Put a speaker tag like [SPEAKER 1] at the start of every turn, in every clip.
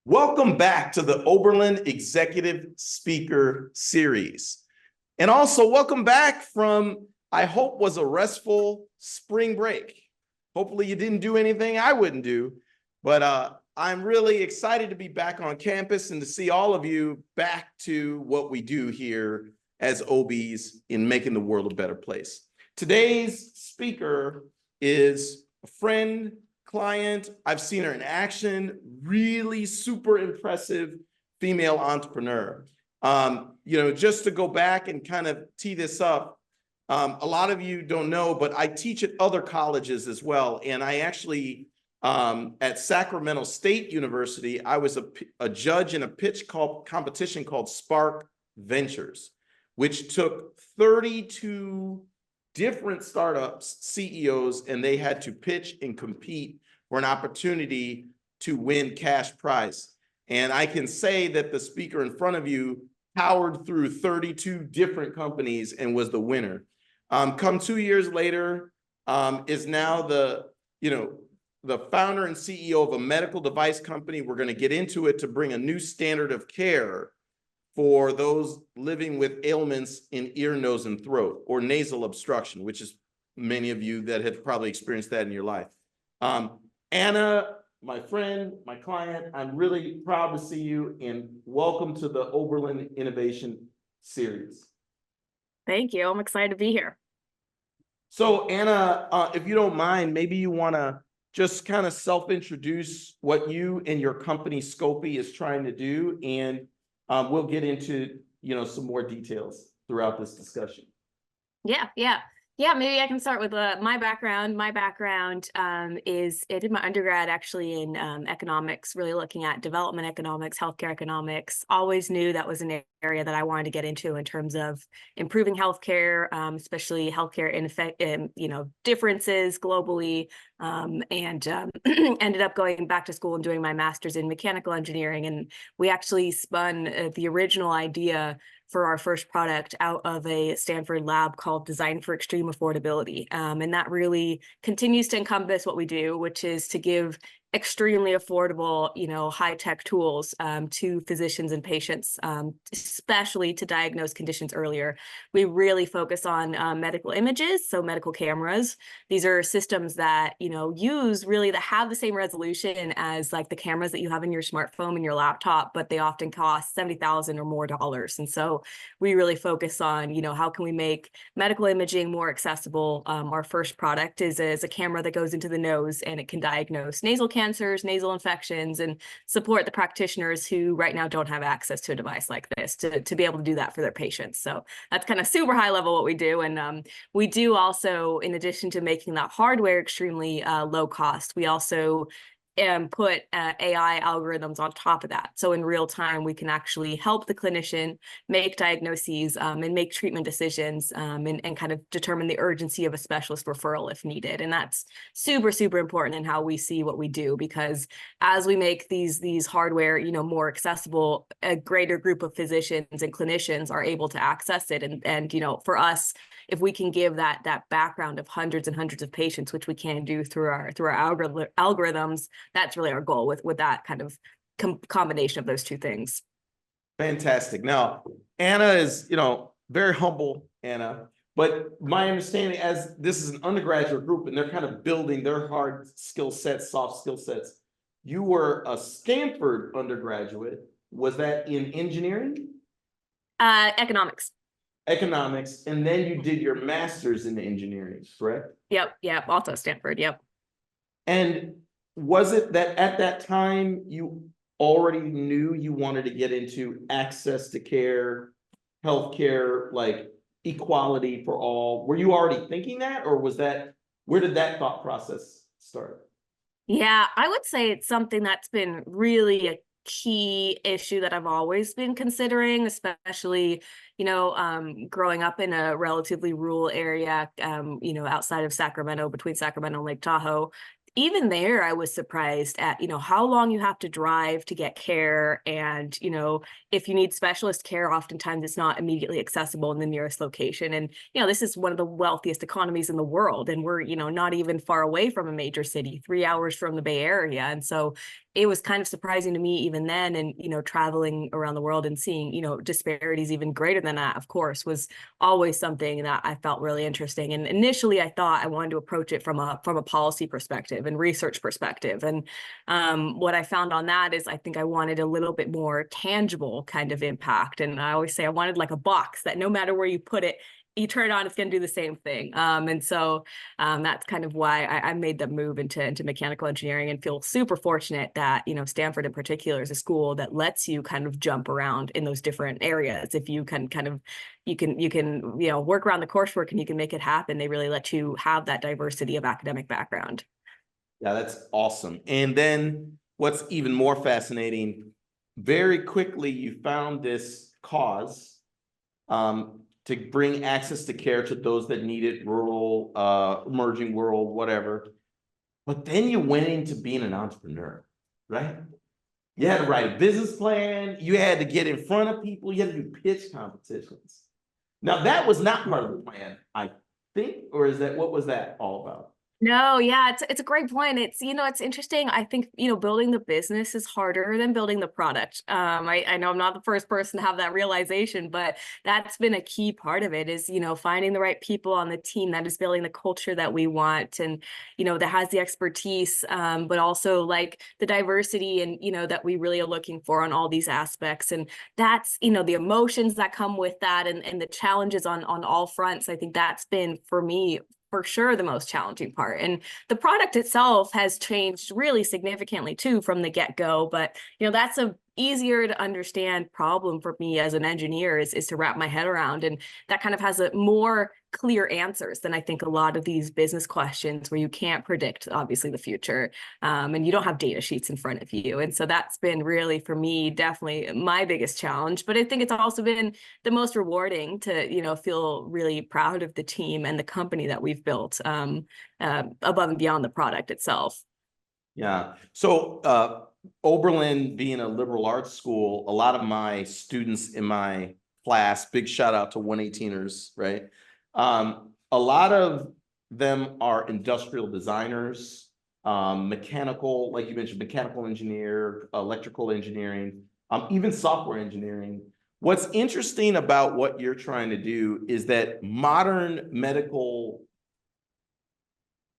[SPEAKER 1] Welcome back to the Oberlin Executive Speaker Series. And also welcome back from, I hope, was a restful spring break. Hopefully you didn't do anything I wouldn't do, but I'm really excited to be back on campus and to see all of you back to what we do here as OBs in making the world a better place. Today's speaker is a friend, client. I've seen her in action, really super impressive female entrepreneur. Just to go back and kind of tee this up, a lot of you don't know, but I teach at other colleges as well. And I actually, at Sacramento State University, I was a judge in a pitch competition called Spark Ventures, which took 32 different startups, CEOs, and they had to pitch and compete for an opportunity to win cash prize. And I can say that the speaker in front of you powered through 32 different companies and was the winner. Come 2 years later, is now the founder and CEO of a medical device company. We're going to get into it to bring a new standard of care for those living with ailments in ear, nose, and throat, or nasal obstruction, which is many of you that have probably experienced that in your life. Anna, my friend, my client, I'm really proud to see you, and welcome to the Oberlin Innovation Series.
[SPEAKER 2] Thank you. I'm excited to be here.
[SPEAKER 1] So Anna, if you don't mind, maybe you want to just kind of self-introduce what you and your company Scopey is trying to do, and we'll get into some more details throughout this discussion.
[SPEAKER 2] Yeah, maybe I can start with my background. My background is I did my undergrad actually in economics, really looking at development economics, healthcare economics. Always knew that was an area that I wanted to get into in terms of improving healthcare, especially healthcare differences globally, and ended up going back to school and doing my master's in mechanical engineering. And we actually spun the original idea for our first product out of a Stanford lab called Design for Extreme Affordability. And that really continues to encompass what we do, which is to give extremely affordable, high-tech tools to physicians and patients, especially to diagnose conditions earlier. We really focus on medical images, so medical cameras. These are systems that, that have the same resolution as like the cameras that you have in your smartphone and your laptop, but they often cost $70,000 or more. And so we really focus on, how can we make medical imaging more accessible? Our first product is a camera that goes into the nose, and it can diagnose nasal cancers, nasal infections, and support the practitioners who right now don't have access to a device like this to be able to do that for their patients. So that's kind of super high level what we do. And we do also, in addition to making that hardware extremely low cost, we also put AI algorithms on top of that. So in real time, we can actually help the clinician make diagnoses and make treatment decisions and kind of determine the urgency of a specialist referral if needed. And that's super, super important in how we see what we do, because as we make these hardware, more accessible, a greater group of physicians and clinicians are able to access it. And for us, if we can give that background of hundreds and hundreds of patients, which we can do through our algorithms, that's really our goal with that kind of combination of those two things.
[SPEAKER 1] Fantastic. Now, Anna is, very humble, Anna, but my understanding, as this is an undergraduate group and they're kind of building their hard skill sets, soft skill sets, you were a Stanford undergraduate. Was that in engineering?
[SPEAKER 2] Economics.
[SPEAKER 1] Economics, and then you did your master's in engineering, correct?
[SPEAKER 2] Yep, also Stanford, yep.
[SPEAKER 1] And was it that at that time you already knew you wanted to get into access to care, healthcare, like equality for all? Were you already thinking that, or where did that thought process start?
[SPEAKER 2] Yeah, I would say it's something that's been really a key issue that I've always been considering, especially, growing up in a relatively rural area, outside of Sacramento, between Sacramento and Lake Tahoe. Even there, I was surprised at, how long you have to drive to get care. And, if you need specialist care, oftentimes it's not immediately accessible in the nearest location. And, this is one of the wealthiest economies in the world. And we're, not even far away from a major city, 3 hours from the Bay Area. And so it was kind of surprising to me even then, and, you know, traveling around the world and seeing, you know, disparities even greater than that, of course, was always something that I felt really interesting. And initially I thought I wanted to approach it from a policy perspective and research perspective. And what I found on that is I think I wanted a little bit more tangible kind of impact. And I always say I wanted like a box that no matter where you put it, you turn it on, it's going to do the same thing. And so that's kind of why I made the move into mechanical engineering, and feel super fortunate that, you know, Stanford in particular is a school that lets you kind of jump around in those different areas. If you can kind of, you can, you know, work around the coursework and you can make it happen. They really let you have that diversity of academic background.
[SPEAKER 1] Yeah, that's awesome. And then what's even more fascinating, very quickly you found this cause to bring access to care to those that need it, rural, emerging world, whatever. But then you went into being an entrepreneur, right? You had to write a business plan. You had to get in front of people. You had to do pitch competitions. Now, that was not part of the plan, I think, or is that, what was that all about?
[SPEAKER 2] No, yeah, it's a great point. It's, you know, it's interesting. I think, you know, building the business is harder than building the product. I know I'm not the first person to have that realization, but that's been a key part of it, is, you know, finding the right people on the team that is building the culture that we want, and, you know, that has the expertise, but also like the diversity, and, you know, that we really are looking for on all these aspects. And that's, you know, the emotions that come with that, and the challenges on all fronts. I think that's been, for me, for sure, the most challenging part. And the product itself has changed really significantly too from the get-go. But, you know, that's a easier to understand problem for me as an engineer, is to wrap my head around. And that kind of has a more clear answers than I think a lot of these business questions, where you can't predict, obviously, the future, and you don't have data sheets in front of you. And so that's been really, for me, definitely my biggest challenge. But I think it's also been the most rewarding to, you know, feel really proud of the team and the company that we've built, above and beyond the product itself.
[SPEAKER 1] Yeah. So Oberlin being a liberal arts school, a lot of my students in my class, big shout out to 118ers, right? A lot of them are industrial designers, mechanical, like you mentioned, mechanical engineer, electrical engineering, even software engineering. What's interesting about what you're trying to do is that modern medical,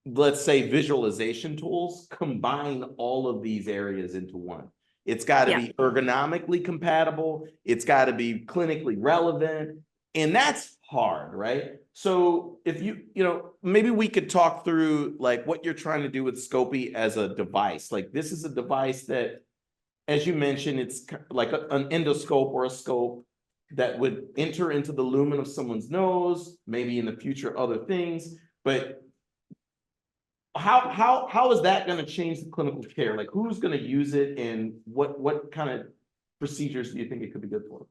[SPEAKER 1] let's say, visualization tools combine all of these areas into one. It's got to be ergonomically compatible. It's got to be clinically relevant. And that's hard, right? So if you know, maybe we could talk through like what you're trying to do with Scopey as a device. Like, this is a device that, as you mentioned, it's like an endoscope or a scope that would enter into the lumen of someone's nose, maybe in the future other things. But how is that going to change the clinical care? Like, who's going to use it, and what kind of procedures do you think it could be good for?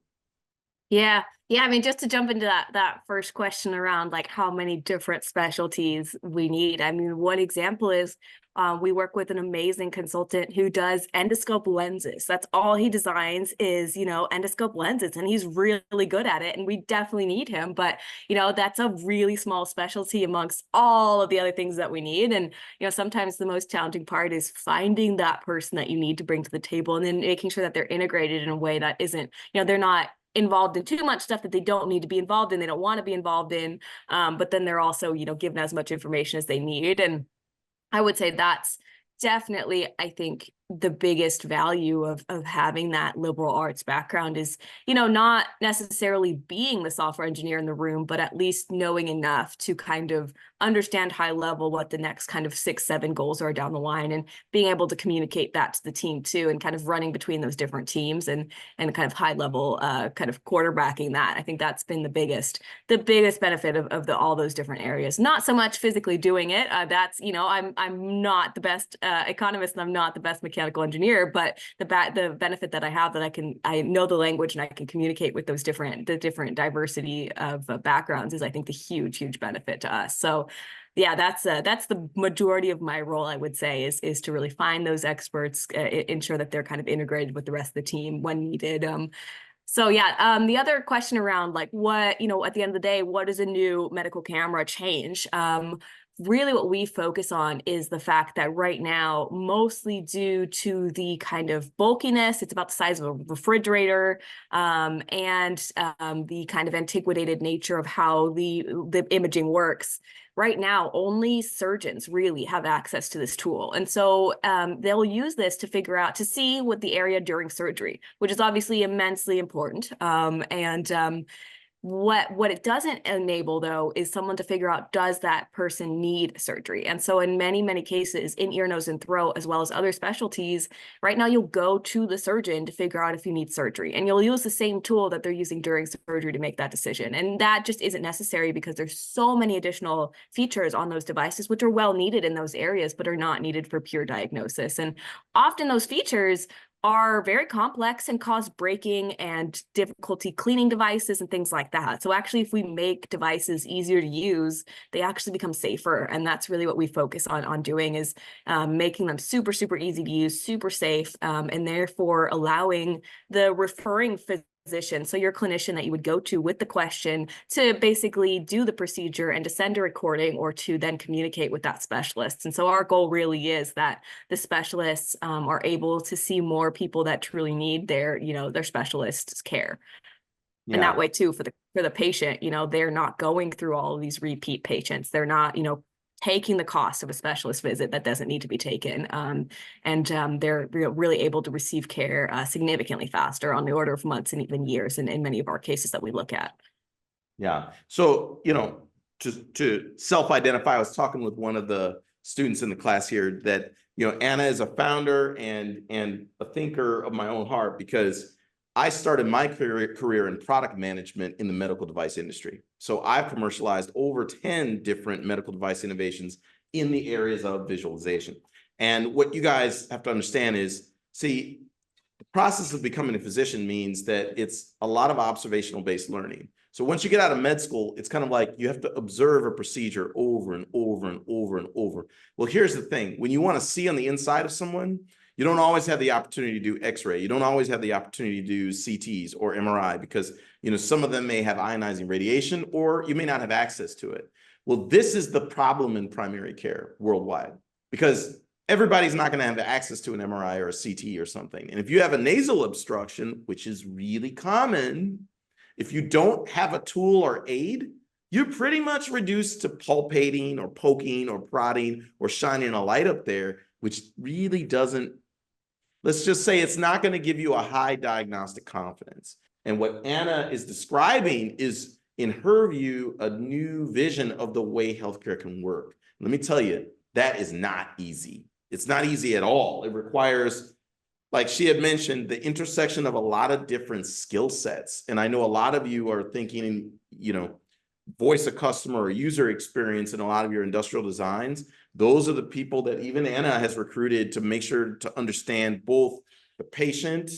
[SPEAKER 2] Yeah. I mean, just to jump into that first question around like how many different specialties we need. I mean, one example is we work with an amazing consultant who does endoscope lenses. That's all he designs is, you know, endoscope lenses, and he's really good at it. And we definitely need him. But, you know, that's a really small specialty amongst all of the other things that we need. And, you know, sometimes the most challenging part is finding that person that you need to bring to the table, and then making sure that they're integrated in a way that isn't, you know, they're not involved in too much stuff that they don't need to be involved in, they don't want to be involved in, but then they're also, you know, given as much information as they need. And I would say that's definitely, I think, the biggest value of having that liberal arts background is, you know, not necessarily being the software engineer in the room, but at least knowing enough to kind of understand high level what the next kind of 6-7 goals are down the line, and being able to communicate that to the team too, and kind of running between those different teams, and kind of high level kind of quarterbacking that. I think that's been the biggest benefit of all those different areas. Not so much physically doing it. That's, you know, I'm not the best economist, and I'm not the best mechanical engineer, but the benefit that I have, that I know the language and I can communicate with those different diversity of backgrounds, is, I think, the huge benefit to us. So yeah, that's the majority of my role, I would say, is to really find those experts, ensure that they're kind of integrated with the rest of the team when needed. So yeah, the other question around like what, you know, at the end of the day, what does a new medical camera change? really what we focus on is the fact that right now, mostly due to the kind of bulkiness, it's about the size of a refrigerator, and the kind of antiquated nature of how the imaging works. Right now, only surgeons really have access to this tool. And so they'll use this to figure out, to see what the area during surgery, which is obviously immensely important. What it doesn't enable, though, is someone to figure out, does that person need surgery? And so in many, many cases, in ear, nose, and throat, as well as other specialties, right now you'll go to the surgeon to figure out if you need surgery. And you'll use the same tool that they're using during surgery to make that decision. And that just isn't necessary, because there's so many additional features on those devices, which are well needed in those areas, but are not needed for pure diagnosis. And often those features are very complex and cause breaking and difficulty cleaning devices and things like that. So actually, if we make devices easier to use, they actually become safer. And that's really what we focus on doing, is making them super, super easy to use, super safe, and therefore allowing the referring physician, so your clinician that you would go to with the question, to basically do the procedure and to send a recording, or to then communicate with that specialist. And so our goal really is that the specialists are able to see more people that truly need their specialist's care. Yeah. And that way too, for the patient, they're not going through all of these repeat patients. They're not, taking the cost of a specialist visit that doesn't need to be taken. And they're really able to receive care significantly faster, on the order of months and even years in many of our cases that we look at. Yeah.
[SPEAKER 1] So, to self-identify, I was talking with one of the students in the class here that, Anna is a founder and a thinker of my own heart, because I started my career in product management in the medical device industry. So I've commercialized over 10 different medical device innovations in the areas of visualization. And what you guys have to understand is, see, the process of becoming a physician means that it's a lot of observational-based learning. So once you get out of med school, it's kind of like you have to observe a procedure over and over and over and over. Well, here's the thing. When you want to see on the inside of someone, you don't always have the opportunity to do X-ray. You don't always have the opportunity to do CTs or MRI, because some of them may have ionizing radiation, or you may not have access to it. Well, this is the problem in primary care worldwide, because everybody's not going to have access to an MRI or a CT or something. And if you have a nasal obstruction, which is really common, if you don't have a tool or aid, you're pretty much reduced to palpating or poking or prodding or shining a light up there, which really doesn't, let's just say, it's not going to give you a high diagnostic confidence. And what Anna is describing is, in her view, a new vision of the way healthcare can work. Let me tell you, that is not easy. It's not easy at all. It requires, like she had mentioned, the intersection of a lot of different skill sets. And I know a lot of you are thinking, voice of customer or user experience in a lot of your industrial designs. Those are the people that even Anna has recruited to make sure to understand both the patient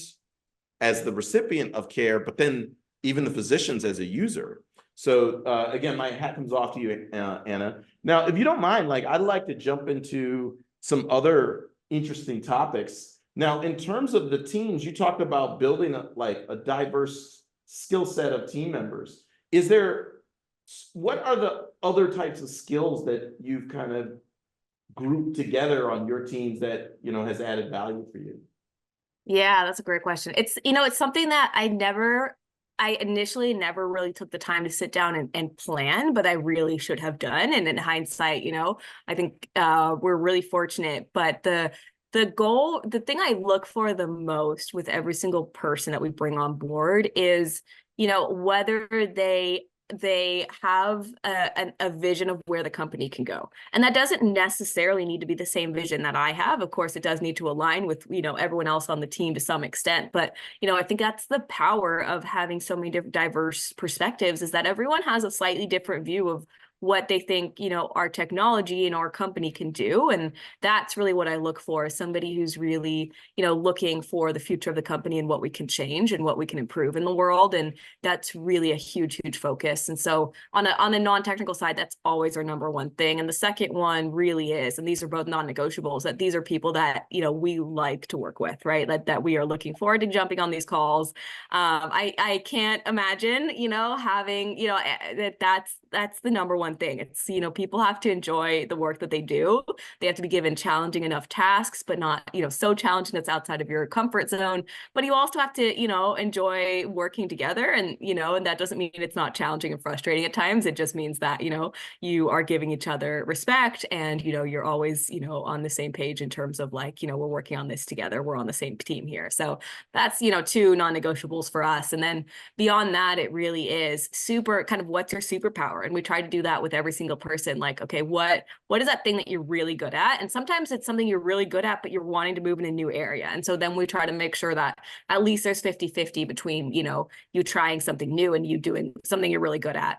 [SPEAKER 1] as the recipient of care, but then even the physicians as a user. So again, my hat comes off to you, Anna. Now, if you don't mind, I'd like to jump into some other interesting topics. Now, in terms of the teams, you talked about building a diverse skill set of team members. What are the other types of skills that you've kind of grouped together on your teams that, has added value for you?
[SPEAKER 2] Yeah, that's a great question. It's something that I initially never really took the time to sit down and plan, but I really should have done. And in hindsight, I think we're really fortunate. But the goal, the thing I look for the most with every single person that we bring on board is, whether they have a vision of where the company can go. And that doesn't necessarily need to be the same vision that I have. Of course, it does need to align with, everyone else on the team to some extent. But, I think that's the power of having so many different diverse perspectives, is that everyone has a slightly different view of what they think, our technology and our company can do. And that's really what I look for, is somebody who's really, looking for the future of the company and what we can change and what we can improve in the world. And that's really a huge, huge focus. And so on a non-technical side, that's always our number one thing. And the second one really is, and these are both non-negotiables, that these are people that, we like to work with, right? That we are looking forward to jumping on these calls. I can't imagine, having, that's the number one thing. It's, people have to enjoy the work that they do. They have to be given challenging enough tasks, but not, so challenging that's outside of your comfort zone. But you also have to, enjoy working together, and that doesn't mean it's not challenging and frustrating at times. It just means that, you are giving each other respect, and, you're always, on the same page in terms of like, we're working on this together. We're on the same team here. So that's, two non-negotiables for us. And then beyond that, it really is super kind of what's your superpower. And we try to do that with every single person. Like, okay, what is that thing that you're really good at? And sometimes it's something you're really good at, but you're wanting to move in a new area. And so then we try to make sure that at least there's 50-50 between, you trying something new and you doing something you're really good at.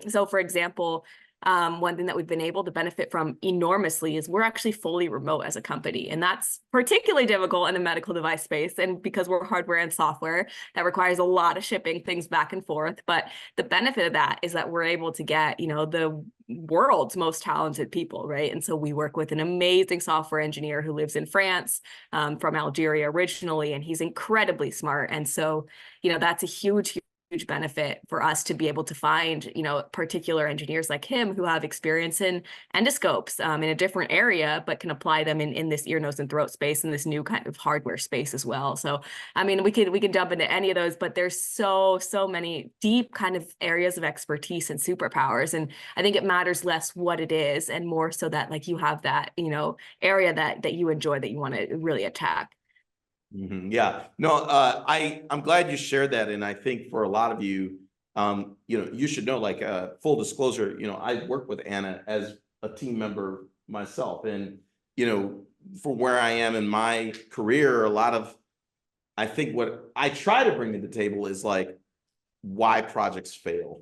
[SPEAKER 2] So for example, one thing that we've been able to benefit from enormously is we're actually fully remote as a company. And that's particularly difficult in the medical device space. And because we're hardware and software, that requires a lot of shipping things back and forth. But the benefit of that is that we're able to get, the world's most talented people, right? And so we work with an amazing software engineer who lives in France, from Algeria originally, and he's incredibly smart. And so, that's a huge benefit for us to be able to find, particular engineers like him who have experience in endoscopes in a different area, but can apply them in this ear, nose, and throat space, in this new kind of hardware space as well. So, I mean, we can jump into any of those, but there's so many deep kind of areas of expertise and superpowers. And I think it matters less what it is and more so that like you have that, area that you enjoy, that you want to really attack.
[SPEAKER 1] Yeah, no, I'm glad you shared that. And I think for a lot of you, you should know, like, full disclosure, I work with Anna as a team member myself. And, for where I am in my career, I think what I try to bring to the table is like why projects fail,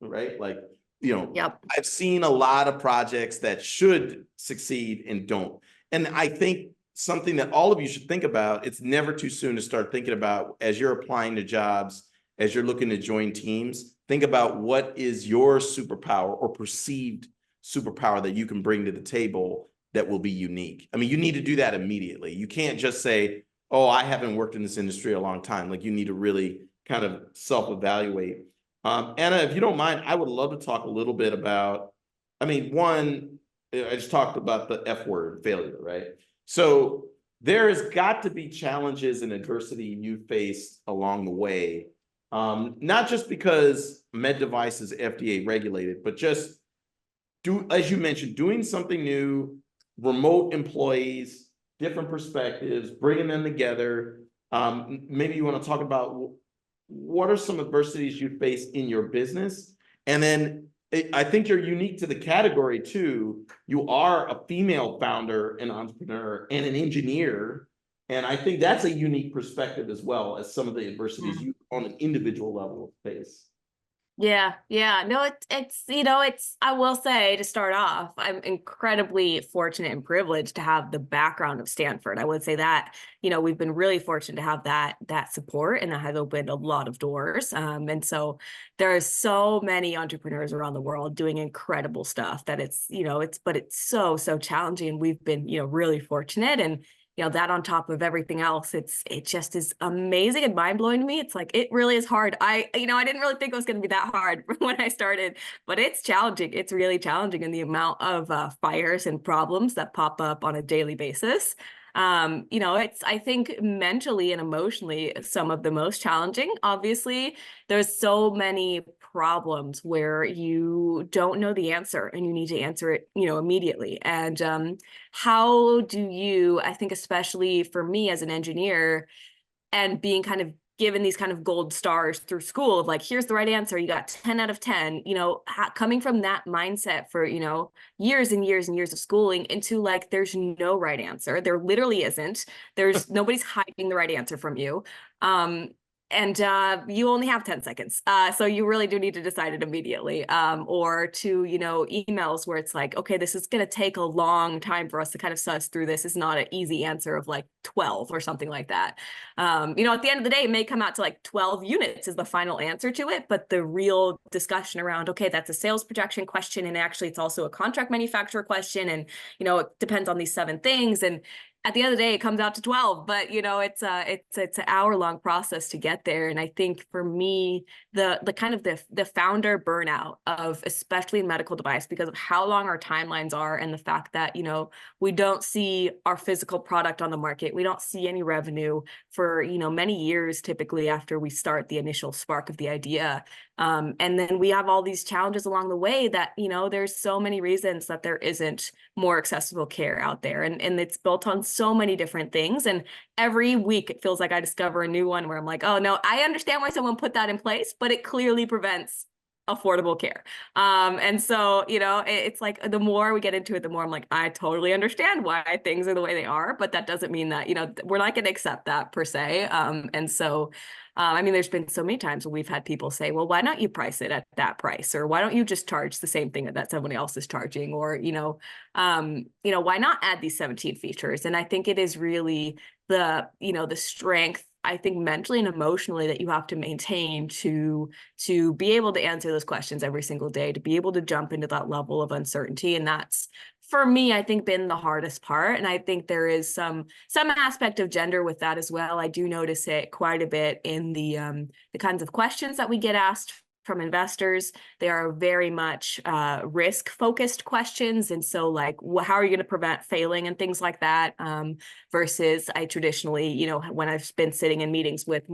[SPEAKER 1] right? Like,
[SPEAKER 2] Yep.
[SPEAKER 1] I've seen a lot of projects that should succeed and don't. And I think something that all of you should think about, it's never too soon to start thinking about as you're applying to jobs, as you're looking to join teams, think about what is your superpower or perceived superpower that you can bring to the table that will be unique. I mean, you need to do that immediately. You can't just say, oh, I haven't worked in this industry a long time. Like, you need to really kind of self-evaluate. Anna, if you don't mind, I would love to talk a little bit about, I mean, one, I just talked about the F word, failure, right? So there has got to be challenges and adversity you faced along the way, not just because med device is FDA regulated, but just as you mentioned, doing something new, remote employees, different perspectives, bringing them together. Maybe you want to talk about what are some adversities you face in your business, and then I think you're unique to the category too. You are a female founder, an entrepreneur, and an engineer. And I think that's a unique perspective as well as some of the adversities you on an individual level face.
[SPEAKER 2] Yeah. No, it's, I will say, to start off, I'm incredibly fortunate and privileged to have the background of Stanford. I would say that, we've been really fortunate to have that support, and that has opened a lot of doors. And so there are so many entrepreneurs around the world doing incredible stuff that it's so challenging. And we've been, really fortunate. And that on top of everything else, it just is amazing and mind-blowing to me. It's like, it really is hard. I didn't really think it was going to be that hard when I started, but it's challenging. It's really challenging in the amount of fires and problems that pop up on a daily basis. It's, I think, mentally and emotionally some of the most challenging. Obviously, there's so many problems where you don't know the answer and you need to answer it, immediately. And how do you, I think, especially for me as an engineer and being kind of given these kind of gold stars through school of like, here's the right answer, you got 10 out of 10, coming from that mindset for, years and years and years of schooling into like, there's no right answer. There literally isn't. Nobody's hiding the right answer from you. And you only have 10 seconds. So you really do need to decide it immediately. Or to, emails where it's like, okay, this is going to take a long time for us to kind of suss through this. It's not an easy answer of like 12 or something like that. At the end of the day, it may come out to like 12 units is the final answer to it. But the real discussion around, okay, that's a sales projection question. And actually, it's also a contract manufacturer question. And, it depends on these 7 things. And at the end of the day, it comes out to 12, but it's an hour-long process to get there. And I think for me, the kind of the founder burnout of, especially in medical device, because of how long our timelines are and the fact that, we don't see our physical product on the market. We don't see any revenue for, many years, typically after we start the initial spark of the idea. And then we have all these challenges along the way that, there's so many reasons that there isn't more accessible care out there. And it's built on so many different things. And every week it feels like I discover a new one where I'm like, oh no, I understand why someone put that in place, but it clearly prevents affordable care. And so, it's like the more we get into it, the more I'm like, I totally understand why things are the way they are, but that doesn't mean that, we're not going to accept that per se. And so, there's been so many times when we've had people say, well, why don't you price it at that price? Or why don't you just charge the same thing that someone else is charging? Or, why not add these 17 features? And I think it is really the strength, I think mentally and emotionally, that you have to maintain to be able to answer those questions every single day, to be able to jump into that level of uncertainty. And that's, for me, I think, been the hardest part. And I think there is some aspect of gender with that as well. I do notice it quite a bit in the kinds of questions that we get asked from investors. They are very much risk-focused questions. And so like, how are you going to prevent failing and things like that? Versus I traditionally, when I've been sitting in meetings with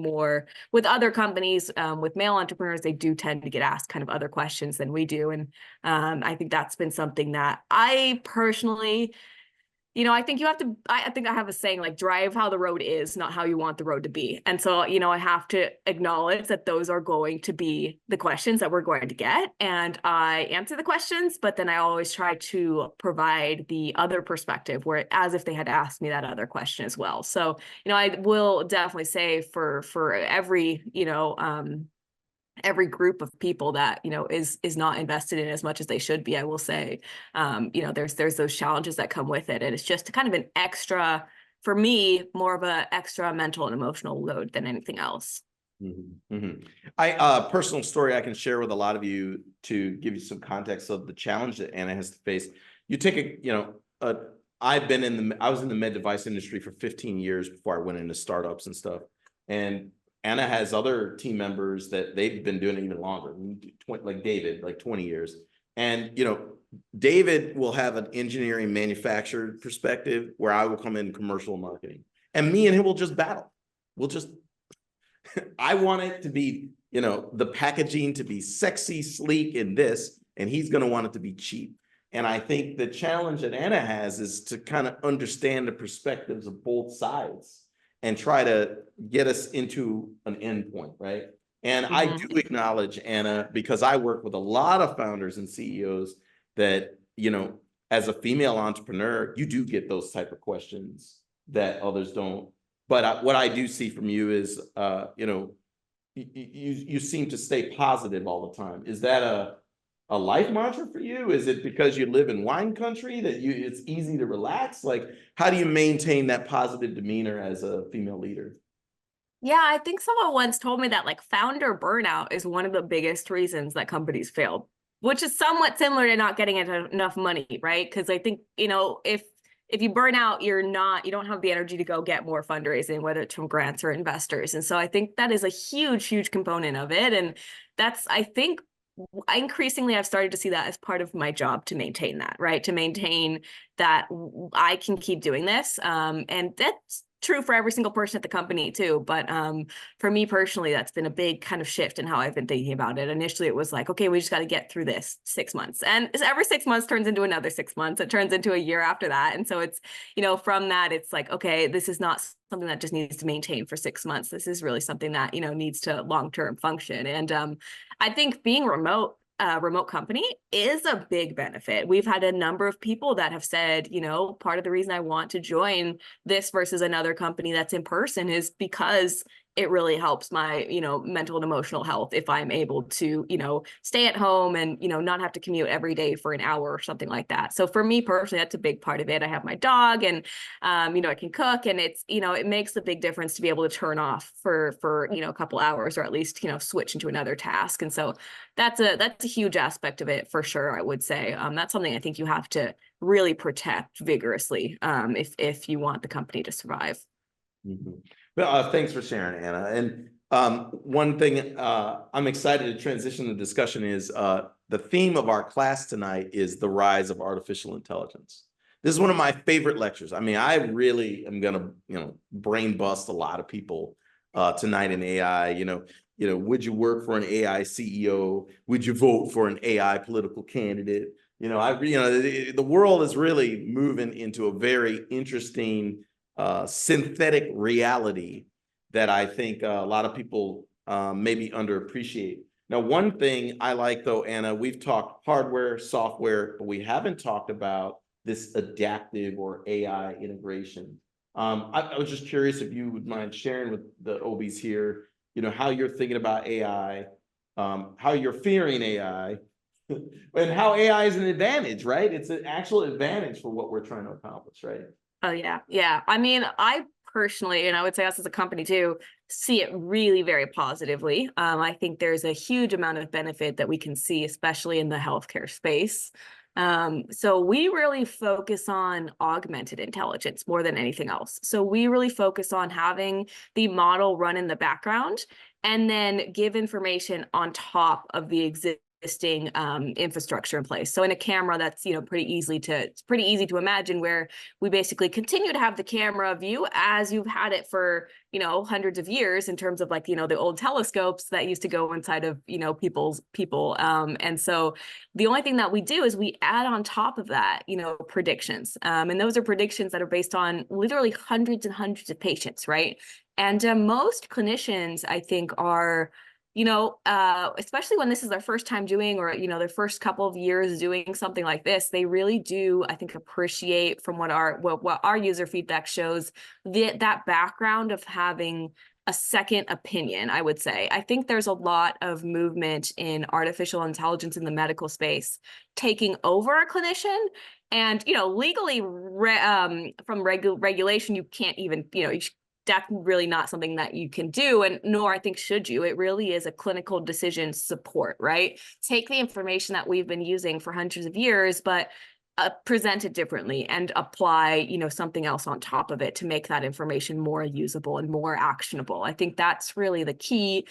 [SPEAKER 2] other companies, with male entrepreneurs, they do tend to get asked kind of other questions than we do. And I think that's been something that I personally, I think I think I have a saying like, drive how the road is, not how you want the road to be. And so, I have to acknowledge that those are going to be the questions that we're going to get. And I answer the questions, but then I always try to provide the other perspective, where as if they had asked me that other question as well. So, I will definitely say for every group of people that is not invested in as much as they should be, I will say, there's those challenges that come with it, and it's just kind of an extra, for me, more of an extra mental and emotional load than anything else.
[SPEAKER 1] Mm-hmm. Mm-hmm. I personal story I can share with a lot of you to give you some context of the challenge that Anna has to face. You take I was in the med device industry for 15 years before I went into startups and stuff, and Anna has other team members that they've been doing it even longer, like David, like 20 years. And, David will have an engineering manufacturer perspective where I will come in commercial marketing, and me and him will just battle. I want it to be, the packaging to be sexy, sleek, and this, and he's going to want it to be cheap. And I think the challenge that Anna has is to kind of understand the perspectives of both sides and try to get us into an endpoint, right? And I do acknowledge, Anna, because I work with a lot of founders and CEOs that, as a female entrepreneur, you do get those type of questions that others don't. But what I do see from you is, you seem to stay positive all the time. Is that a life mantra for you? Is it because you live in wine country that it's easy to relax? Like, how do you maintain that positive demeanor as a female leader?
[SPEAKER 2] Yeah, I think someone once told me that like founder burnout is one of the biggest reasons that companies fail, which is somewhat similar to not getting enough money, right? Because I think, if you burn out, you don't have the energy to go get more fundraising, whether it's from grants or investors. And so I think that is a huge, huge component of it. And that's, I think, increasingly I've started to see that as part of my job to maintain that, right? To maintain that I can keep doing this. And that's true for every single person at the company too. But for me personally, that's been a big kind of shift in how I've been thinking about it. Initially, it was like, okay, we just got to get through this 6 months. And every 6 months turns into another 6 months. It turns into a year after that. And so it's, from that, it's like, okay, this is not something that just needs to maintain for 6 months. This is really something that, needs to long-term function. And I think being remote company is a big benefit. We've had a number of people that have said, part of the reason I want to join this versus another company that's in person is because it really helps my, mental and emotional health if I'm able to, stay at home and, not have to commute every day for an hour or something like that. So for me personally, that's a big part of it. I have my dog and, I can cook, and it's, it makes a big difference to be able to turn off for, a couple hours, or at least, switch into another task. And so that's a huge aspect of it for sure, I would say. That's something I think you have to really protect vigorously if you want the company to survive.
[SPEAKER 1] Mhm. Well, thanks for sharing, Anna. And one thing I'm excited to transition the discussion is the theme of our class tonight is the rise of artificial intelligence. This is one of my favorite lectures. I mean, I really am gonna, brain bust a lot of people tonight in AI. Would you work for an AI CEO? Would you vote for an AI political candidate? The world is really moving into a very interesting synthetic reality that I think a lot of people maybe underappreciate. Now, one thing I like though, Anna, we've talked hardware, software, but we haven't talked about this adaptive or AI integration. I was just curious if you would mind sharing with the OBs here, how you're thinking about AI, how you're fearing AI, and how AI is an advantage, right? It's an actual advantage for what we're trying to accomplish, right?
[SPEAKER 2] Oh yeah. Yeah. I mean, I personally, and I would say us as a company too, see it really very positively. I think there's a huge amount of benefit that we can see, especially in the healthcare space. So we really focus on augmented intelligence more than anything else. So we really focus on having the model run in the background and then give information on top of the existing infrastructure in place. So in a camera, that's it's pretty easy to imagine, where we basically continue to have the camera view as you've had it for hundreds of years, in terms of like the old telescopes that used to go inside of people. And so the only thing that we do is we add on top of that predictions, and those are predictions that are based on literally hundreds and hundreds of patients, right? And most clinicians, I think, are especially when this is their first time doing, or, their first couple of years doing something like this, they really do, I think, appreciate, from what our user feedback shows, that background of having a second opinion, I would say. I think there's a lot of movement in artificial intelligence in the medical space taking over a clinician. And, legally, from regulation, you can't even, that's really not something that you can do, and nor I think should you. It really is a clinical decision support, right? Take the information that we've been using for hundreds of years, but present it differently and apply, something else on top of it to make that information more usable and more actionable. I think that's really the key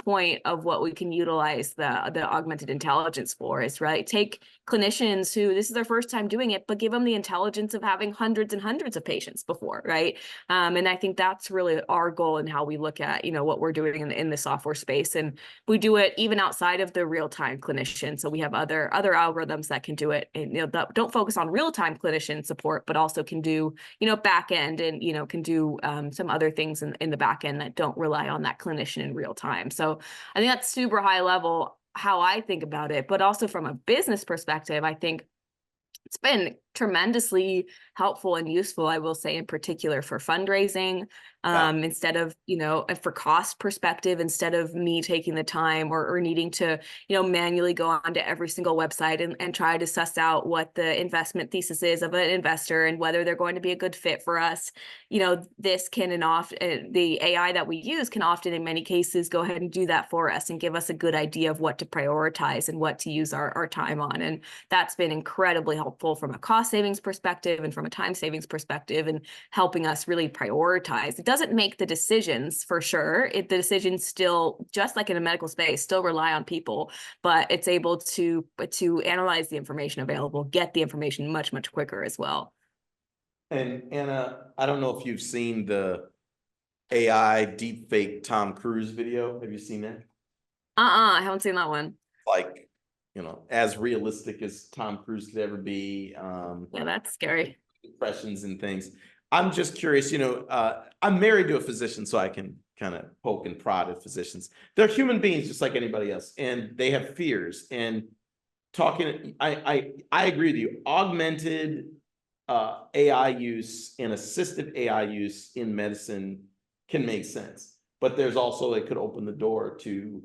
[SPEAKER 2] point of what we can utilize the augmented intelligence for, is right. Take clinicians who this is their first time doing it, but give them the intelligence of having hundreds and hundreds of patients before, right? And I think that's really our goal and how we look at, what we're doing in the software space. And we do it even outside of the real-time clinician. So we have other algorithms that can do it, and that don't focus on real-time clinician support, but also can do, back end, and, can do some other things in the back end that don't rely on that clinician in real time. So I think that's super high level how I think about it, but also from a business perspective, I think it's been tremendously helpful and useful, I will say, in particular for fundraising. Instead of, for cost perspective, instead of me taking the time or needing to, manually go onto every single website and try to suss out what the investment thesis is of an investor and whether they're going to be a good fit for us. This can, and often the AI that we use can often, in many cases, go ahead and do that for us and give us a good idea of what to prioritize and what to use our time on. And that's been incredibly helpful from a cost savings perspective and from a time savings perspective, and helping us really prioritize. It doesn't make the decisions, for sure. The decisions still, just like in a medical space, still rely on people, but it's able to analyze the information available, get the information much, much quicker as well.
[SPEAKER 1] And Anna, I don't know if you've seen the AI deepfake Tom Cruise video. Have you seen that?
[SPEAKER 2] I haven't seen that one.
[SPEAKER 1] Like, as realistic as Tom Cruise could ever be.
[SPEAKER 2] Yeah, that's scary.
[SPEAKER 1] Impressions and things. I'm just curious, I'm married to a physician, so I can kind of poke and prod at physicians. They're human beings just like anybody else, and they have fears. And I agree with you. Augmented AI use and assistive AI use in medicine can make sense. but there's also, it could open the door to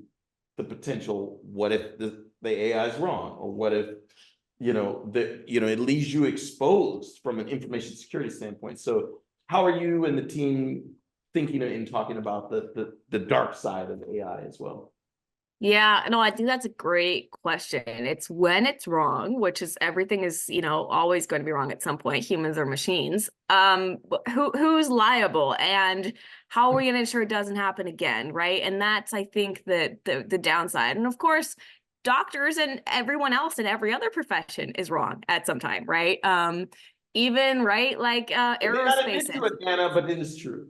[SPEAKER 1] the potential, what if the AI is wrong? Or what if, it leaves you exposed from an information security standpoint. So how are you and the team thinking and talking about the dark side of AI as well?
[SPEAKER 2] Yeah, no, I think that's a great question. It's when it's wrong, which is everything is, always going to be wrong at some point, humans or machines. But who's liable and how are we going to ensure it doesn't happen again, right? And that's, I think, the downside. And of course, doctors and everyone else in every other profession is wrong at some time, right? Even right, like
[SPEAKER 1] They got
[SPEAKER 2] aerospace.
[SPEAKER 1] into it, Anna, but it is true.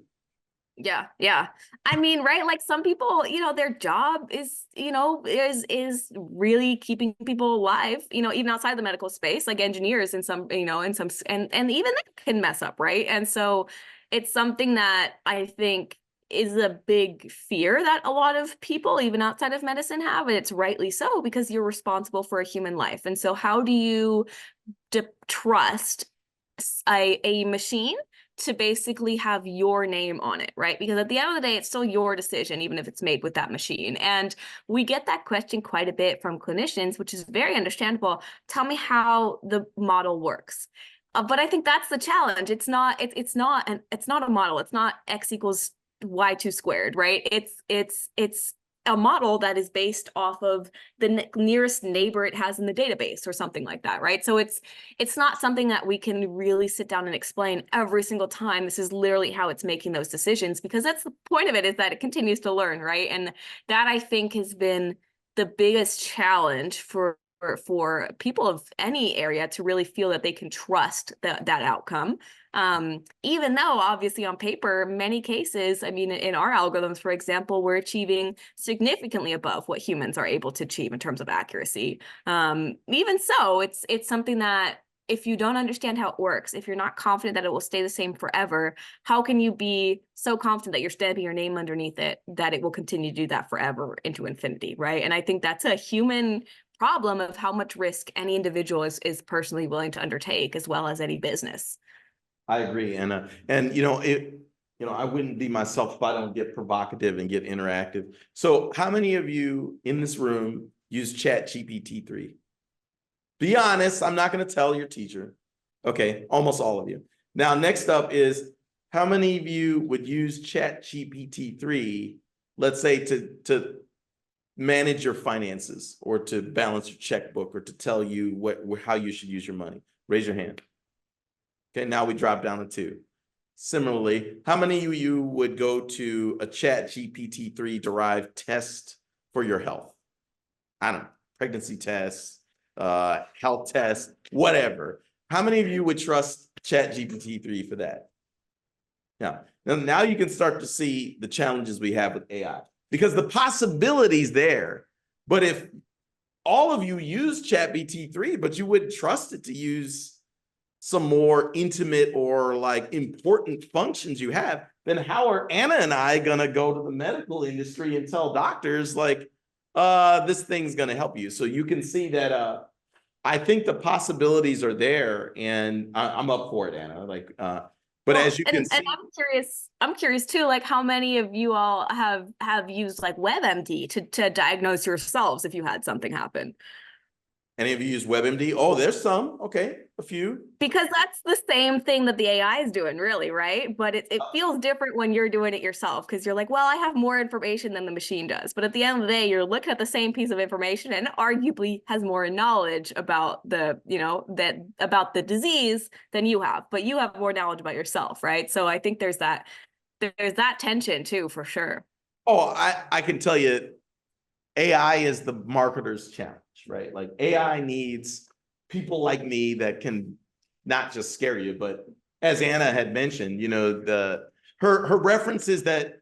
[SPEAKER 2] Yeah, yeah. I mean, right, like some people, their job is, is really keeping people alive, even outside the medical space, like engineers in some, and even that can mess up, right? And so it's something that I think is a big fear that a lot of people, even outside of medicine, have, and it's rightly so, because you're responsible for a human life. And so how do you trust a machine to basically have your name on it, right? Because at the end of the day, it's still your decision, even if it's made with that machine. And we get that question quite a bit from clinicians, which is very understandable. Tell me how the model works. But I think that's the challenge. It's not a model. It's not X equals Y2 squared, right? It's a model that is based off of the nearest neighbor it has in the database or something like that, right? So it's not something that we can really sit down and explain every single time. This is literally how it's making those decisions, because that's the point of it, is that it continues to learn, right? And that, I think, has been the biggest challenge for people of any area to really feel that they can trust that outcome. Even though obviously on paper, many cases, I mean, in our algorithms, for example, we're achieving significantly above what humans are able to achieve in terms of accuracy. Even so, it's something that, if you don't understand how it works, if you're not confident that it will stay the same forever, how can you be so confident that you're stamping your name underneath it, that it will continue to do that forever into infinity, right? And I think that's a human problem of how much risk any individual is personally willing to undertake, as well as any business.
[SPEAKER 1] I agree, Anna. And I wouldn't be myself if I don't get provocative and get interactive. So how many of you in this room use Chat GPT 3? Be honest, I'm not going to tell your teacher. Okay, almost all of you. Now, next up is, how many of you would use Chat GPT 3, let's say to manage your finances, or to balance your checkbook, or to tell you how you should use your money? Raise your hand. Okay, now we drop down to 2. Similarly, how many of you would go to a Chat GPT 3 derived test for your health? I don't know, pregnancy tests, health tests, whatever. How many of you would trust Chat GPT 3 for that? Now you can start to see the challenges we have with AI, because the possibilities there. But if all of you use Chat GPT 3, but you wouldn't trust it to use some more intimate or like important functions you have, then how are Anna and I gonna go to the medical industry and tell doctors like, this thing's gonna help you? So you can see that I think the possibilities are there, and I'm up for it, Anna. Like, but as you can see,
[SPEAKER 2] and I'm curious too, like how many of you all have used like WebMD to diagnose yourselves if you had something happen?
[SPEAKER 1] any of you use WebMD? Oh, there's some. Okay, a few.
[SPEAKER 2] Because that's the same thing that the AI is doing, really, right? But it feels different when you're doing it yourself, because you're like, well, I have more information than the machine does. But at the end of the day, you're looking at the same piece of information, and arguably has more knowledge about about the disease than you have. But you have more knowledge about yourself, right? So I think there's that tension too, for sure.
[SPEAKER 1] Oh, I can tell you, AI is the marketer's challenge, right? Like, AI needs people like me that can not just scare you, but as Anna had mentioned, her reference is that,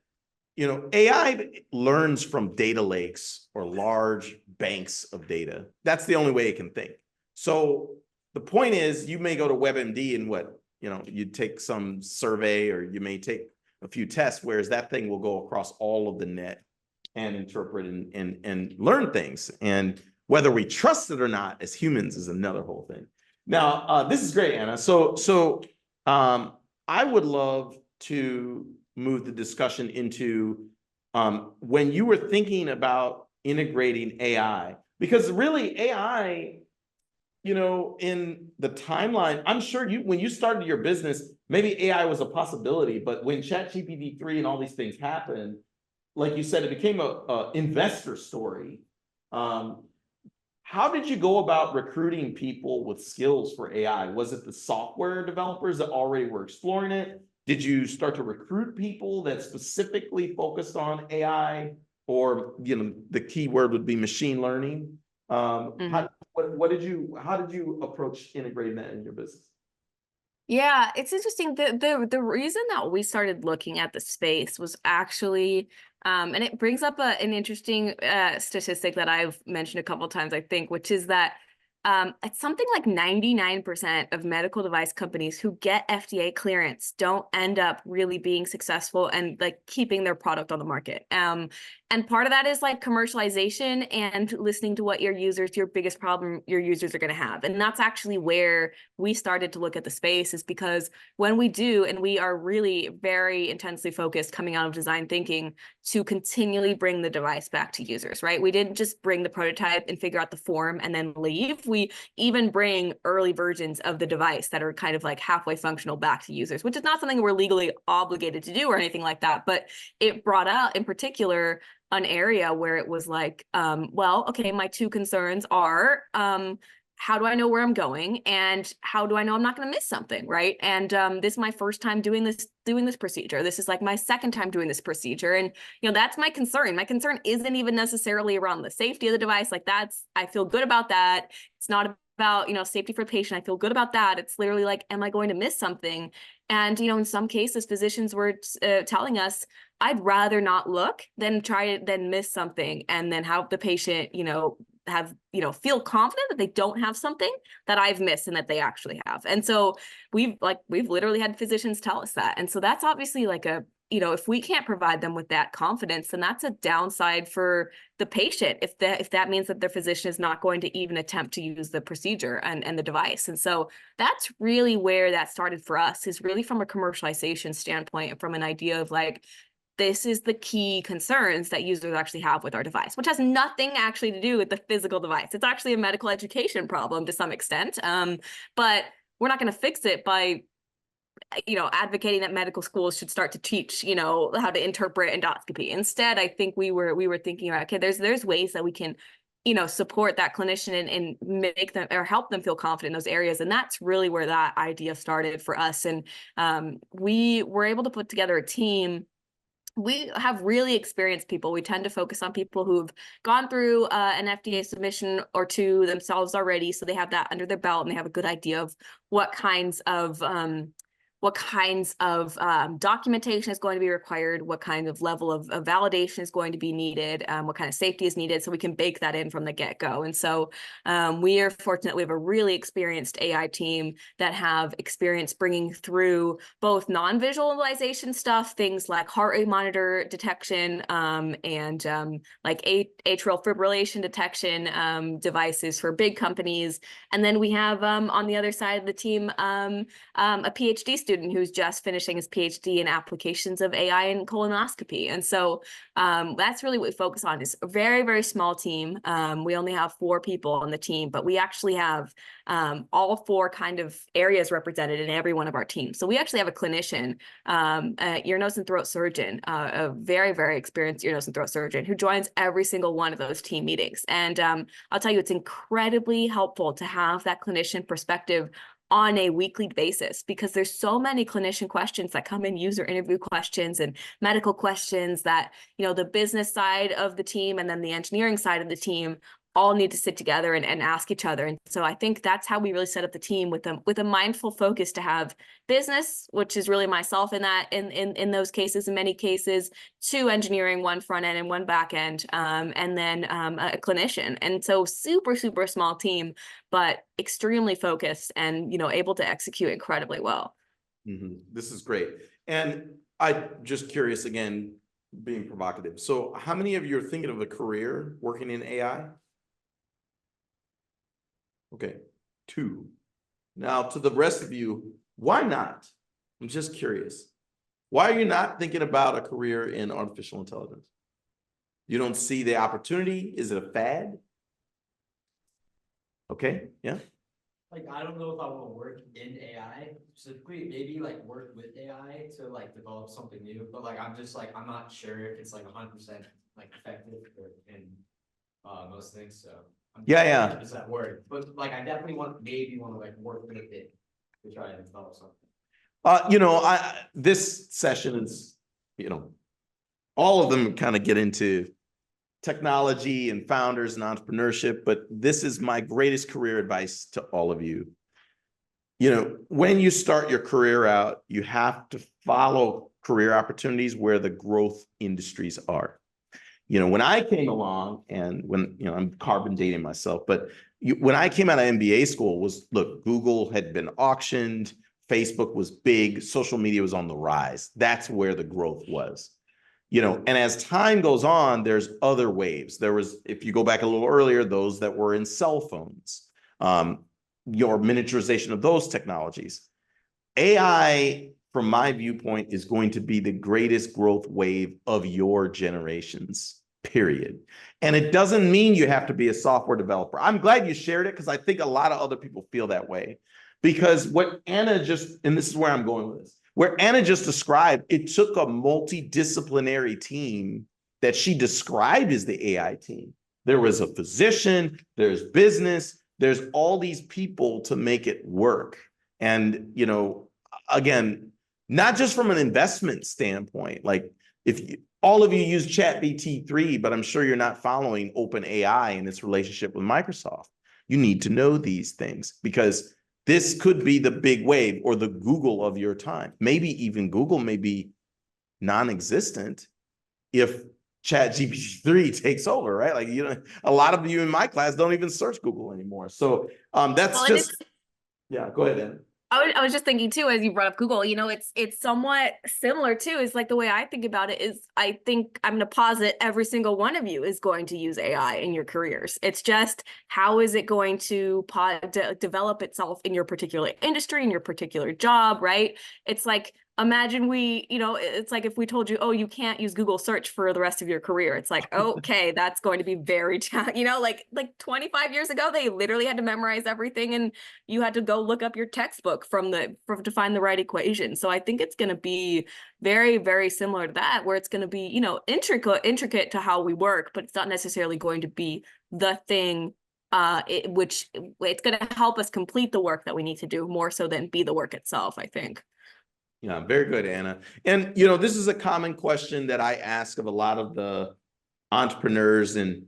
[SPEAKER 1] AI learns from data lakes or large banks of data. That's the only way it can think. So the point is, you may go to WebMD and you take some survey, or you may take a few tests, whereas that thing will go across all of the net and interpret and learn things. And whether we trust it or not as humans is another whole thing. Now, this is great, Anna. So I would love to move the discussion into when you were thinking about integrating AI, because really AI, you know, in the timeline, I'm sure when you started your business, maybe AI was a possibility, but when ChatGPT 3 and all these things happened, like you said, it became a investor story. How did you go about recruiting people with skills for AI? Was it the software developers that already were exploring it? Did you start to recruit people that specifically focused on AI, or, you know, the key word would be machine learning? What did how did you approach integrating that in your business?
[SPEAKER 2] Yeah, it's interesting. The reason that we started looking at the space was actually, and it brings up an interesting statistic that I've mentioned a couple of times, I think, which is that it's something like 99% of medical device companies who get FDA clearance don't end up really being successful and like keeping their product on the market. And part of that is like commercialization and listening to what your biggest problem your users are going to have. And that's actually where we started to look at the space, is because when we do, and we are really very intensely focused coming out of design thinking to continually bring the device back to users, right? We didn't just bring the prototype and figure out the form and then leave. We even bring early versions of the device that are kind of like halfway functional back to users, which is not something we're legally obligated to do or anything like that. But it brought out in particular an area where it was like, well, okay, my two concerns are, how do I know where I'm going, and how do I know I'm not going to miss something, right? And this is my first time doing this procedure. This is like my second time doing this procedure, and you know, that's my concern. My concern isn't even necessarily around the safety of the device. Like I feel good about that. It's not about, you know, safety for the patient. I feel good about that. It's literally like, am I going to miss something? And you know, in some cases, physicians were telling us, I'd rather not look than miss something, and then have the patient, you know, feel confident that they don't have something that I've missed and that they actually have. And so we've literally had physicians tell us that. And so that's obviously like you know, if we can't provide them with that confidence, then that's a downside for the patient. If that means that their physician is not going to even attempt to use the procedure and the device. And so that's really where that started for us, is really from a commercialization standpoint, and from an idea of like, this is the key concerns that users actually have with our device, which has nothing actually to do with the physical device. It's actually a medical education problem to some extent, but we're not going to fix it by, you know, advocating that medical schools should start to teach, you know, how to interpret endoscopy. Instead, I think we were thinking about, okay, there's ways that we can, you know, support that clinician and make them or help them feel confident in those areas. And that's really where that idea started for us. And we were able to put together a team. We have really experienced people. We tend to focus on people who've gone through an FDA submission or two themselves already, so they have that under their belt and they have a good idea of what kinds of documentation is going to be required, what kind of level of validation is going to be needed, what kind of safety is needed, so we can bake that in from the get-go. And so we are fortunate. We have a really experienced AI team that have experience bringing through both non-visualization stuff, things like heart rate monitor detection, and like atrial fibrillation detection devices for big companies. And then we have on the other side of the team a PhD student who's just finishing his PhD in applications of AI in colonoscopy. And so that's really what we focus on, is a very, very small team. We only have 4 people on the team, but we actually have all 4 kind of areas represented in every one of our teams. So we actually have a clinician, ear, nose, and throat surgeon, a very, very experienced ear, nose, and throat surgeon who joins every single one of those team meetings. And I'll tell you, it's incredibly helpful to have that clinician perspective on a weekly basis, because there's so many clinician questions that come in, user interview questions and medical questions, that, you know, the business side of the team and then the engineering side of the team all need to sit together and ask each other. And so I think that's how we really set up the team, with a mindful focus to have business, which is really myself in those cases, in many cases, 2 engineering, 1 front end and 1 back end, and then a clinician. And so super, super small team, but extremely focused and, you know, able to execute incredibly well.
[SPEAKER 1] This is great. And I'm just curious, again, being provocative. So how many of you are thinking of a career working in AI? Okay, 2. Now, to the rest of you, why not? I'm just curious. Why are you not thinking about a career in artificial intelligence? You don't see the opportunity? Is it a fad? Okay, yeah.
[SPEAKER 3] Like, I don't know if I want to work in AI specifically, maybe like work with AI to like develop something new, but like, I'm just like, I'm not sure if it's like 100% like effective in most things, so.
[SPEAKER 1] Yeah.
[SPEAKER 3] Is that word, but like, I definitely maybe want to like work with it to try and develop something.
[SPEAKER 1] This session is, all of them kind of get into technology and founders and entrepreneurship, but this is my greatest career advice to all of you. When you start your career out, you have to follow career opportunities where the growth industries are. When I came along, and when, I'm carbon dating myself, but when I came out of MBA school look, Google had been auctioned, Facebook was big, social media was on the rise. That's where the growth was. And as time goes on, there's other waves. There was, if you go back a little earlier, those that were in cell phones, your miniaturization of those technologies. AI, from my viewpoint, is going to be the greatest growth wave of your generations, period. And it doesn't mean you have to be a software developer. I'm glad you shared it because I think a lot of other people feel that way. Because what Anna and this is where I'm going with this, where Anna just described, it took a multidisciplinary team that she described as the AI team. There was a physician, there's business, there's all these people to make it work. And, again, not just from an investment standpoint, like all of you use ChatGPT-3, but I'm sure you're not following OpenAI and its relationship with Microsoft. You need to know these things because this could be the big wave or the Google of your time. Maybe even Google may be non-existent if ChatGPT-3 takes over, right? Like, a lot of you in my class don't even search Google anymore. So that's yeah, go ahead, Ann.
[SPEAKER 2] I was just thinking too, as you brought up Google, it's somewhat similar too. Is like the way I think about it is I think I'm going to posit every single one of you is going to use AI in your careers. It's just how is it going to develop itself in your particular industry, in your particular job, right? It's like, imagine it's like if we told you, oh, you can't use Google search for the rest of your career. It's like, okay, that's going to be very, like 25 years ago, they literally had to memorize everything and you had to go look up your textbook to find the right equation. So I think it's going to be very, very similar to that, where it's going to be, intricate to how we work, but it's not necessarily going to be the thing which it's going to help us complete the work that we need to do more so than be the work itself, I think.
[SPEAKER 1] Yeah, very good, Anna. And, this is a common question that I ask of a lot of the entrepreneurs. And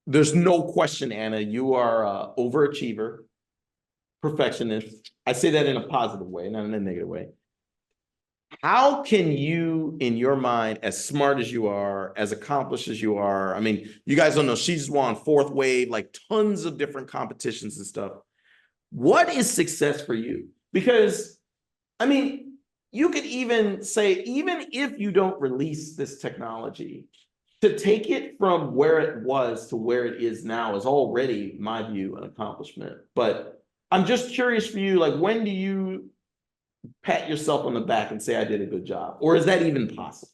[SPEAKER 1] there's no question, Anna, you are an overachiever, perfectionist. I say that in a positive way, not in a negative way. How can you, in your mind, as smart as you are, as accomplished as you are, I mean, you guys don't know, she's won fourth wave, like tons of different competitions and stuff. What is success for you? Because, I mean, you could even say, even if you don't release this technology, to take it from where it was to where it is now is already, in my view, an accomplishment. But I'm just curious for you, like, when do you pat yourself on the back and say, I did a good job? Or is that even possible?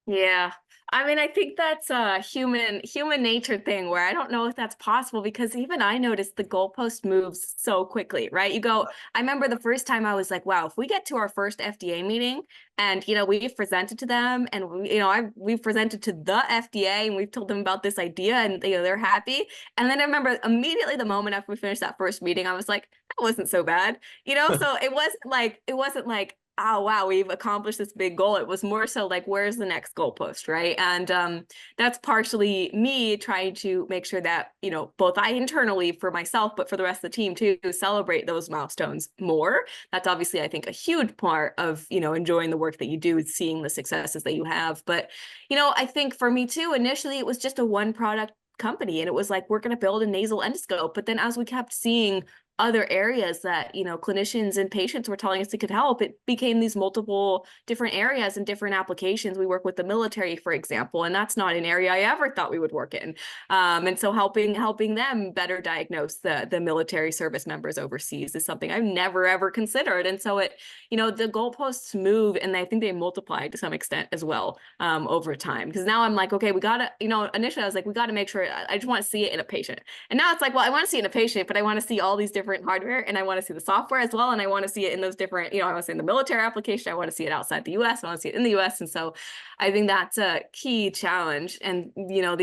[SPEAKER 2] Yeah. I mean, I think that's a human nature thing where I don't know if that's possible because even I noticed the goalpost moves so quickly, right? I remember the first time I was like, wow, if we get to our first FDA meeting and, we've presented to them and, we've presented to the FDA and we've told them about this idea and, they're happy. And then I remember immediately the moment after we finished that first meeting, I was like, that wasn't so bad, so it wasn't like, oh, wow, we've accomplished this big goal. It was more so like, where's the next goalpost, right? And that's partially me trying to make sure that, both I internally for myself, but for the rest of the team too, celebrate those milestones more. That's obviously, I think, a huge part of, enjoying the work that you do, seeing the successes that you have. But, I think for me too, initially it was just a one product company and it was like, we're going to build a nasal endoscope. But then as we kept seeing other areas that, you know, clinicians and patients were telling us it could help, it became these multiple different areas and different applications. We work with the military, for example, and that's not an area I ever thought we would work in. And so helping them better diagnose the military service members overseas is something I've never, ever considered. And so it, you know, the goalposts move, and I think they multiply to some extent as well over time. Because now I'm like, okay, we got to, you know, initially I was like, we got to make sure, I just want to see it in a patient. And now it's like, well, I want to see it in a patient, but I want to see all these different hardware, and I want to see the software as well. And I want to see it in those different, you know, I want to see it in the military application. I want to see it outside the US. I want to see it in the US. And so I think that's a key challenge. And, you know,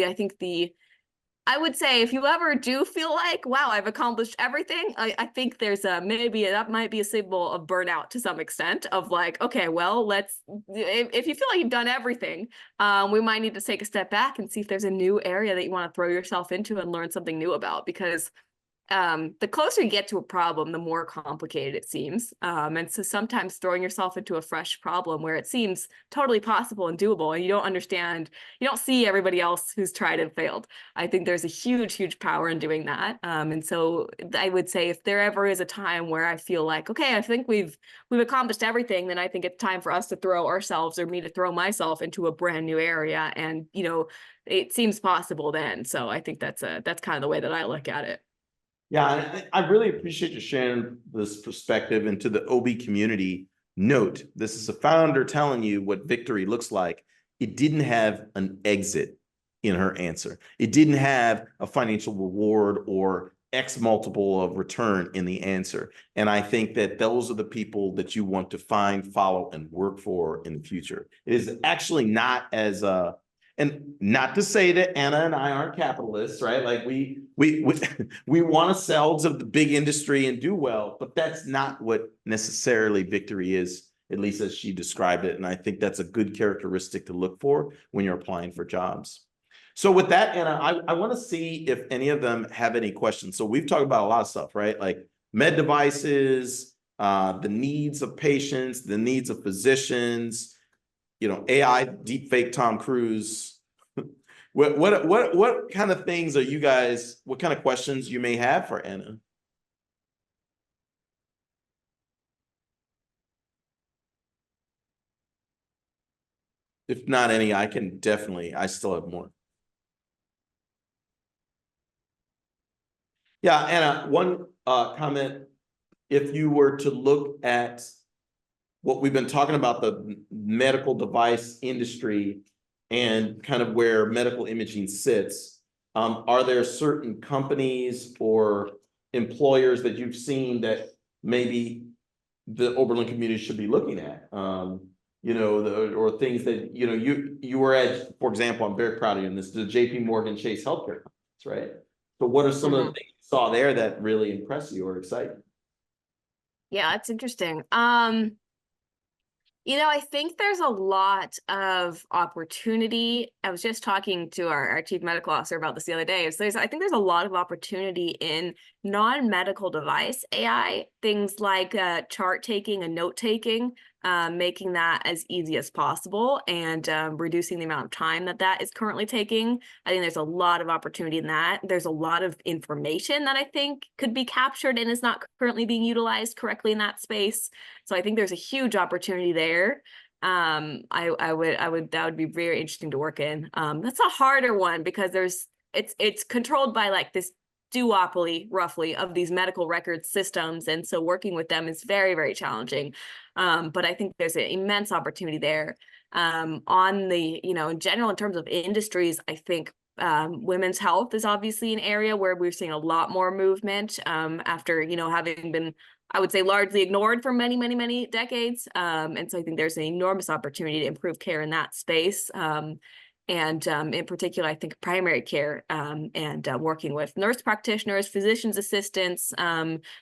[SPEAKER 2] I would say if you ever do feel like, wow, I've accomplished everything, I think there's maybe that might be a signal of burnout to some extent, of like, okay, well, if you feel like you've done everything, we might need to take a step back and see if there's a new area that you want to throw yourself into and learn something new about, because the closer you get to a problem, the more complicated it seems. And so sometimes throwing yourself into a fresh problem where it seems totally possible and doable, and you don't understand, you don't see everybody else who's tried and failed. I think there's a huge, huge power in doing that. And so I would say if there ever is a time where I feel like, okay, I think we've accomplished everything, then I think it's time for us to throw ourselves, or me to throw myself, into a brand new area. And, you know, it seems possible then. So I think that's kind of the way that I look at it.
[SPEAKER 1] Yeah, I really appreciate you sharing this perspective. And to the OB community, note, this is a founder telling you what victory looks like. It didn't have an exit in her answer. It didn't have a financial reward or X multiple of return in the answer. And I think that those are the people that you want to find, follow, and work for in the future. It is actually not as and not to say that Anna and I aren't capitalists, right? Like we want ourselves of the big industry and do well, but that's not what necessarily victory is, at least as she described it. And I think that's a good characteristic to look for when you're applying for jobs. So with that, Anna, I want to see if any of them have any questions. So we've talked about a lot of stuff, right? Like med devices, the needs of patients, the needs of physicians, you know, AI, deepfake Tom Cruise. What kind of things are you guys, what kind of questions you may have for Anna? If not any, I can definitely, I still have more. Yeah, Anna, one comment, if you were to look at what we've been talking about, the medical device industry and kind of where medical imaging sits, are there certain companies or employers that you've seen that maybe the Oberlin community should be looking at? You know, or things that, you know, you were at, for example, I'm very proud of you in this, the JP Morgan Chase Healthcare Conference, right? So what are some of the things you saw there that really impress you or excite you?
[SPEAKER 2] Yeah, that's interesting. You know, I think there's a lot of opportunity. I was just talking to our chief medical officer about this the other day. So I think there's a lot of opportunity in non-medical device AI, things like chart taking and note taking, making that as easy as possible, and reducing the amount of time that is currently taking. I think there's a lot of opportunity in that. There's a lot of information that I think could be captured and is not currently being utilized correctly in that space. So I think there's a huge opportunity there. That would be very interesting to work in. That's a harder one because it's controlled by like this duopoly roughly of these medical record systems. And so working with them is very, very challenging. But I think there's an immense opportunity there. On the, you know, in general, in terms of industries, I think women's health is obviously an area where we're seeing a lot more movement after, you know, having been, I would say, largely ignored for many, many, many decades. And so I think there's an enormous opportunity to improve care in that space. And in particular, I think primary care and working with nurse practitioners, physicians assistants,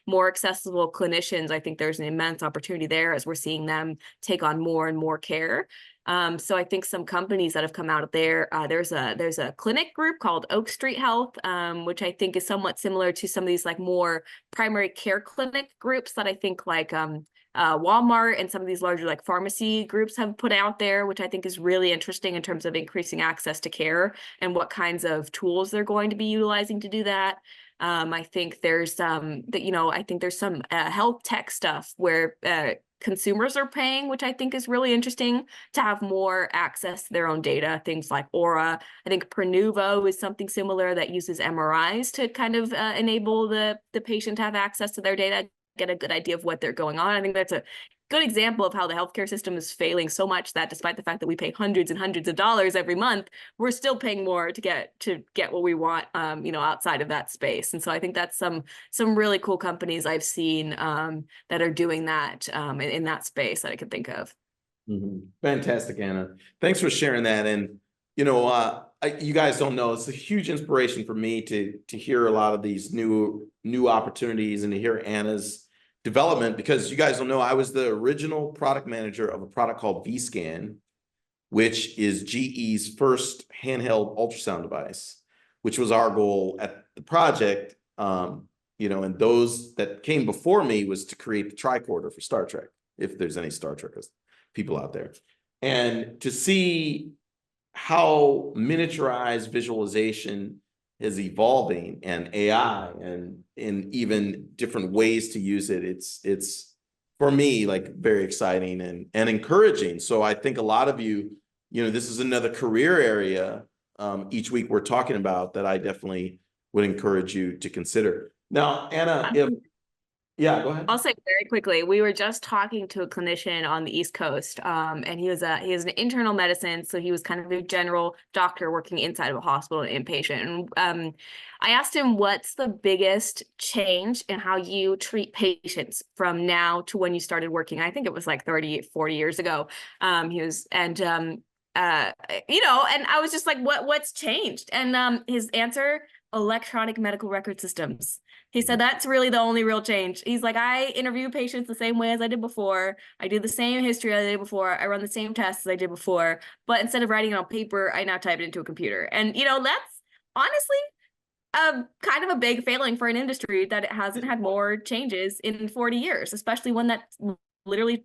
[SPEAKER 2] more accessible clinicians. I think there's an immense opportunity there as we're seeing them take on more and more care. So I think some companies that have come out of there, there's a clinic group called Oak Street Health, which I think is somewhat similar to some of these like more primary care clinic groups that I think like Walmart and some of these larger like pharmacy groups have put out there, which I think is really interesting in terms of increasing access to care and what kinds of tools they're going to be utilizing to do that. I think there's I think there's some health tech stuff where consumers are paying, which I think is really interesting to have more access to their own data. Things like Aura. I think Prenuvo is something similar that uses MRIs to kind of enable the patient to have access to their data, get a good idea of what they're going on. I think that's a good example of how the healthcare system is failing so much that despite the fact that we pay hundreds and hundreds of dollars every month, we're still paying more to get what we want, outside of that space. And so I think that's some really cool companies I've seen that are doing that in that space that I can think of.
[SPEAKER 1] Fantastic, Anna. Thanks for sharing that. And you guys don't know, it's a huge inspiration for me to hear a lot of these new opportunities and to hear Anna's development, because you guys don't know, I was the original product manager of a product called vScan, which is GE's first handheld ultrasound device, which was our goal at the project. And those that came before me was to create the tricorder for Star Trek, if there's any Star Trek people out there. And to see how miniaturized visualization is evolving, and AI, and in even different ways to use it, it's for me like very exciting and encouraging. So I think a lot of you, this is another career area each week we're talking about that I definitely would encourage you to consider. Now, Anna, yeah, go ahead.
[SPEAKER 2] I'll say very quickly, we were just talking to a clinician on the East Coast, and he was an internal medicine, so he was kind of a general doctor working inside of a hospital, an inpatient. And I asked him, what's the biggest change in how you treat patients from now to when you started working? I think it was like 30, 40 years ago. And I was just like, what's changed? And his answer, electronic medical record systems. He said that's really the only real change. He's like, I interview patients the same way as I did before. I do the same history as I did before. I run the same tests as I did before. But instead of writing it on paper, I now type it into a computer. And, that's honestly kind of a big failing for an industry that it hasn't had more changes in 40 years, especially one that literally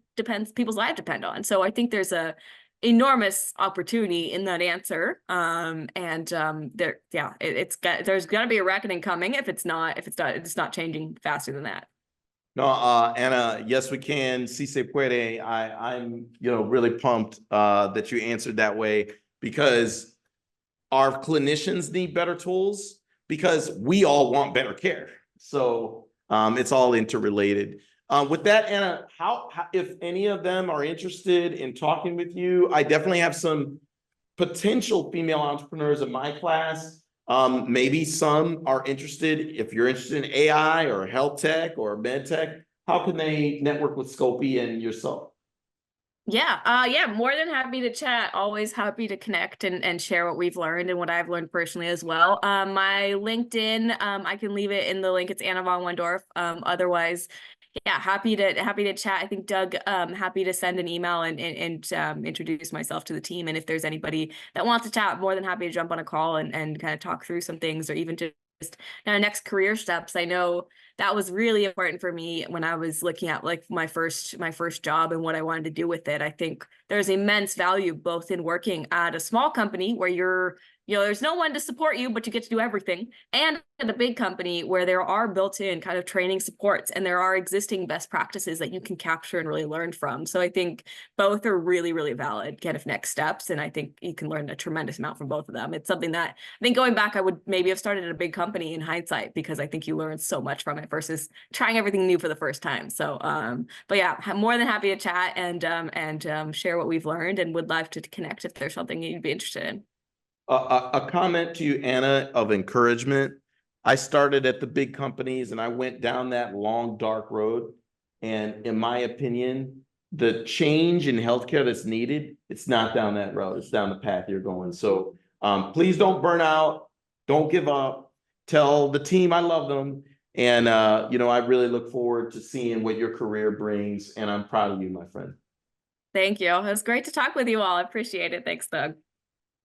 [SPEAKER 2] people's lives depend on. So I think there's a enormous opportunity in that answer. There's got to be a reckoning coming if it's not changing faster than that.
[SPEAKER 1] No, Anna, yes, we can. Si se puede. I'm really pumped that you answered that way, because our clinicians need better tools, because we all want better care. So it's all interrelated. With that, Anna, how if any of them are interested in talking with you, I definitely have some potential female entrepreneurs in my class. Maybe some are interested. If you're interested in AI or health tech or medtech, how can they network with Scopey and yourself?
[SPEAKER 2] Yeah, more than happy to chat. Always happy to connect and share what we've learned and what I've learned personally as well. My LinkedIn, I can leave it in the link. It's Anna von Wendorff. Otherwise, yeah, happy to chat. I think Doug, happy to send an email and introduce myself to the team. And if there's anybody that wants to chat, more than happy to jump on a call and kind of talk through some things, or even just next career steps. I know that was really important for me when I was looking at like my first job and what I wanted to do with it. I think there's immense value both in working at a small company where there's no one to support you, but you get to do everything, and at a big company where there are built-in kind of training supports and there are existing best practices that you can capture and really learn from. So I think both are really, really valid kind of next steps. And I think you can learn a tremendous amount from both of them. It's something that I think going back, I would maybe have started at a big company in hindsight, because I think you learn so much from it versus trying everything new for the first time. So, but yeah, I'm more than happy to chat and share what we've learned, and would love to connect if there's something you'd be interested in.
[SPEAKER 1] A comment to you, Anna, of encouragement. I started at the big companies and I went down that long, dark road. And in my opinion, the change in healthcare that's needed, it's not down that road. It's down the path you're going. So please don't burn out. Don't give up. Tell the team I love them. And, I really look forward to seeing what your career brings. And I'm proud of you, my friend.
[SPEAKER 2] Thank you. It was great to talk with you all. I appreciate it. Thanks, Doug.